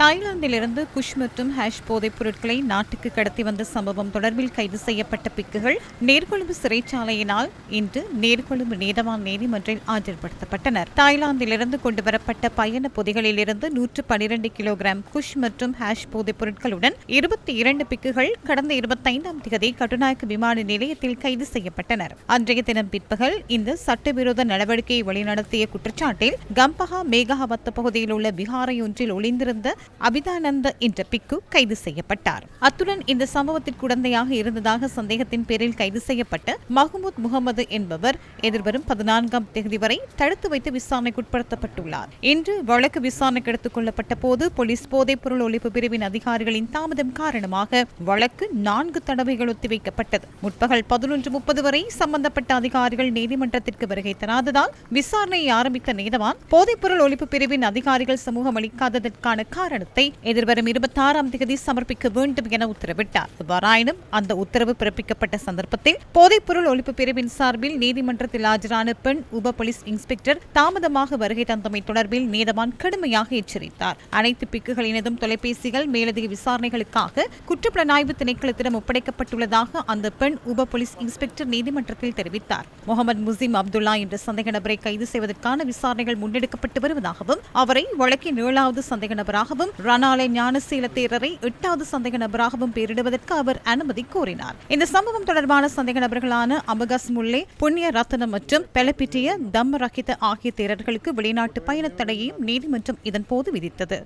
தாய்லாந்திலிருந்து குஷ் மற்றும் ஹேஷ் போதைப் பொருட்களை நாட்டுக்கு கடத்தி வந்த சம்பவம் தொடர்பில் கைது செய்யப்பட்ட பிக்குகள் நீர்கொழும்பு சிறைச்சாலையினால் இன்று நீர்கொழும்பு நீதவான் நீதிமன்றில் ஆஜர்படுத்தப்பட்டனர். தாய்லாந்திலிருந்து கொண்டுவரப்பட்ட பயண பொதிகளிலிருந்து 112 கிலோகிராம் குஷ் மற்றும் ஹேஷ் போதைப் பொருட்களுடன் 22 பிக்குகள் கடந்த 25ஆம் தேதி கட்டுநாயக்க விமான நிலையத்தில் கைது செய்யப்பட்டனர். அன்றைய தினம் பிற்பகல் இந்த சட்டவிரோத நடவடிக்கையை வழிநடத்திய குற்றச்சாட்டில் கம்பஹா மேகாவத்த பகுதியில் உள்ள விகாரையொன்றில் ஒளிந்திருந்த அபிதானந்த என்ற பிக்கு கைது செய்யப்பட்டார். அத்துடன் இந்த சம்பவத்திற்கு உடந்தையாக இருந்ததாக சந்தேகத்தின் பேரில் கைது செய்யப்பட்ட மஹ்மூத் முகமது என்பவர் எதிர்வரும் 14ஆம் தேதி வரை தடுத்து வைத்து விசாரணைக்குட்படுத்தப்பட்டுள்ளார். இன்று வழக்கு விசாரணைக்கு எடுத்துக் கொள்ளப்பட்ட போது போலீஸ் போதைப் பொருள் ஒழிப்பு பிரிவின் அதிகாரிகளின் தாமதம் காரணமாக வழக்கு 4 தடவைகள் ஒத்திவைக்கப்பட்டது. முற்பகல் 11:30 வரை சம்பந்தப்பட்ட அதிகாரிகள் நீதிமன்றத்திற்கு வருகை தராததால் விசாரணையை ஆரம்பித்த நீதவான் போதைப் பொருள் ஒழிப்பு பிரிவின் அதிகாரிகள் சமூகம் அளிக்காததற்கான காரணத்தை எதிர்வரும் 26ஆம் தேதி சமர்ப்பிக்க வேண்டும் என உத்தரவிட்டார். எவ்வாறாயினும் அந்த உத்தரவு பிறப்பிக்கப்பட்ட சந்தர்ப்பத்தில் போதைப்பொருள் ஒழிப்பு பிரிவின் சார்பில் நீதிமன்றத்தில் ஆஜரான பெண் உப போலீஸ் இன்ஸ்பெக்டர் தாமதமாக வருகை தந்தமை தொடர்பில் நீதவான் கடுமையாக எச்சரித்தார். அனைத்து பிக்குகளினதும் தொலைபேசிகள் மேலதிக விசாரணைகளுக்காக குற்றப்புலனாய்வு திணைக்களத்திடம் ஒப்படைக்கப்பட்டுள்ளதாக அந்த பெண் உப போலீஸ் இன்ஸ்பெக்டர் நீதிமன்றத்தில் தெரிவித்தார். முகமது முசிம் அப்துல்லா என்ற சந்தேக நபரை கைது செய்வதற்கான விசாரணைகள் முன்னெடுக்கப்பட்டு வருவதாகவும் அவரை வழக்கின் 7வது சந்தேக நபராகவும் ரணாலை ஞானசீல தேரரை 8வது சந்தேக நபராகவும் பெயரிடுவதற்கு அவர் அனுமதி கோரினார். இந்த சம்பவம் தொடர்பான சந்தேக நபர்களான அமகாஸ் முல்லே, புண்ணிய ரத்னம் மற்றும் பெலப்பிட்டிய தம்ம ரகித ஆகிய தேரர்களுக்கு வெளிநாட்டு பயணத் தடையையும் நீதிமன்றம் இதன்போது விதித்தது.